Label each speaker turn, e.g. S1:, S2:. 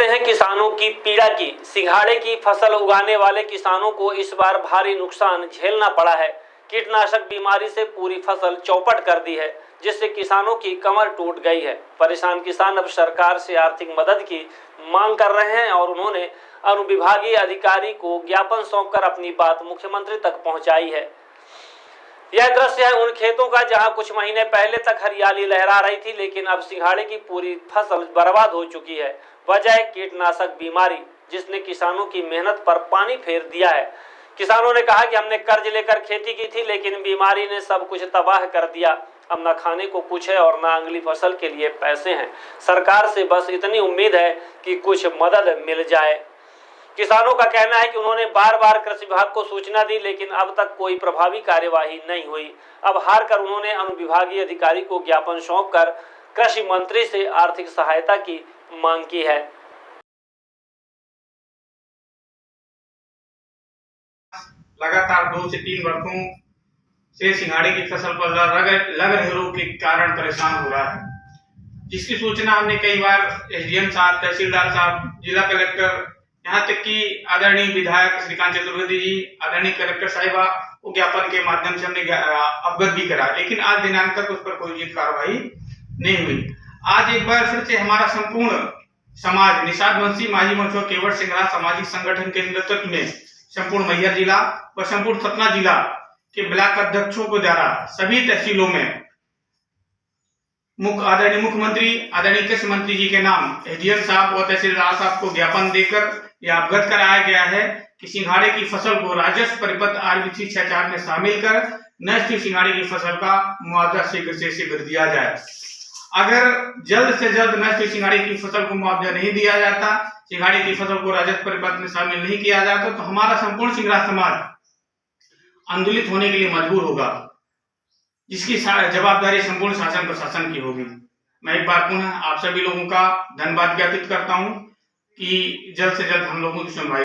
S1: करते हैं किसानों की पीड़ा की। सिंघाड़े की फसल उगाने वाले किसानों को इस बार भारी नुकसान झेलना पड़ा है। कीटनाशक बीमारी से पूरी फसल चौपट कर दी है, जिससे किसानों की कमर टूट गई है। परेशान किसान अब सरकार से आर्थिक मदद की मांग कर रहे हैं और उन्होंने अनुविभागीय अधिकारी को ज्ञापन सौंपकर अपनी बात मुख्यमंत्री तक पहुंचाई है। यह दृश्य है उन खेतों का जहां कुछ महीने पहले तक हरियाली लहरा रही थी, लेकिन अब सिंघाड़े की पूरी फसल बर्बाद हो चुकी है। वजह है कीटनाशक बीमारी, जिसने किसानों की मेहनत पर पानी फेर दिया है। किसानों ने कहा कि हमने कर्ज लेकर खेती की थी, लेकिन बीमारी ने सब कुछ तबाह कर दिया। अब न खाने को कुछ है और न अगली फसल के लिए पैसे हैं। सरकार से बस इतनी उम्मीद है कि कुछ मदद मिल जाए। किसानों का कहना है कि उन्होंने बार बार कृषि विभाग को सूचना दी, लेकिन अब तक कोई प्रभावी कार्यवाही नहीं हुई। अब हार कर उन्होंने अनुविभागीय अधिकारी को ज्ञापन सौंपकर कृषि मंत्री से आर्थिक सहायता की मांग की है।
S2: लगातार 2 से 3 वर्षों से सिंघाड़े की फसल पर लग रहे रोग के कारण परेशान हो रहा है, जिसकी सूचना हमने कई बार एसडीएम साहब, तहसीलदार साहब, जिला कलेक्टर, यहाँ तक कि आदरणीय विधायक श्रीकांत चतुर्वेदी जी, आदरणीय कलेक्टर साहिबा को ज्ञापन के माध्यम से हमने अवगत भी करा, लेकिन आज दिनांक तक उस पर कोई उचित कार्रवाई नहीं हुई। आज एक बार फिर से हमारा संपूर्ण समाज निषाद वंशी माझी मंच और केवट सिंघड़ा सामाजिक संगठन के नेतृत्व में संपूर्ण मैहर जिला व संपूर्ण सतना जिला के ब्लॉक अध्यक्षों को द्वारा सभी तहसीलों में आदरणीय मुख्यमंत्री, आदरणीय कृषि मंत्री जी के नाम एसडीएम साहब और तहसीलदार साहब को ज्ञापन देकर यह अवगत कराया गया है कि सिंघाड़े की फसल को राजस्व परिपत्र RBC 64 में शामिल कर नष्ट सिंघाड़े की फसल का मुआवजा शीघ्र से शीघ्र दिया जाए। अगर जल्द से जल्द नष्ट सिंघाड़े की फसल को मुआवजा नहीं दिया जाता, सिंघाड़े की फसल को राजस्व परिपत्र में शामिल नहीं किया जाता, तो हमारा संपूर्ण सिंघड़ा समाज आंदोलित होने के लिए मजबूर होगा, जिसकी जवाबदारी संपूर्ण शासन प्रशासन की होगी। मैं एक बार पुनः आप सभी लोगों का धन्यवाद ज्ञापित करता हूं कि जल्द से जल्द हम लोगों की सुनवाई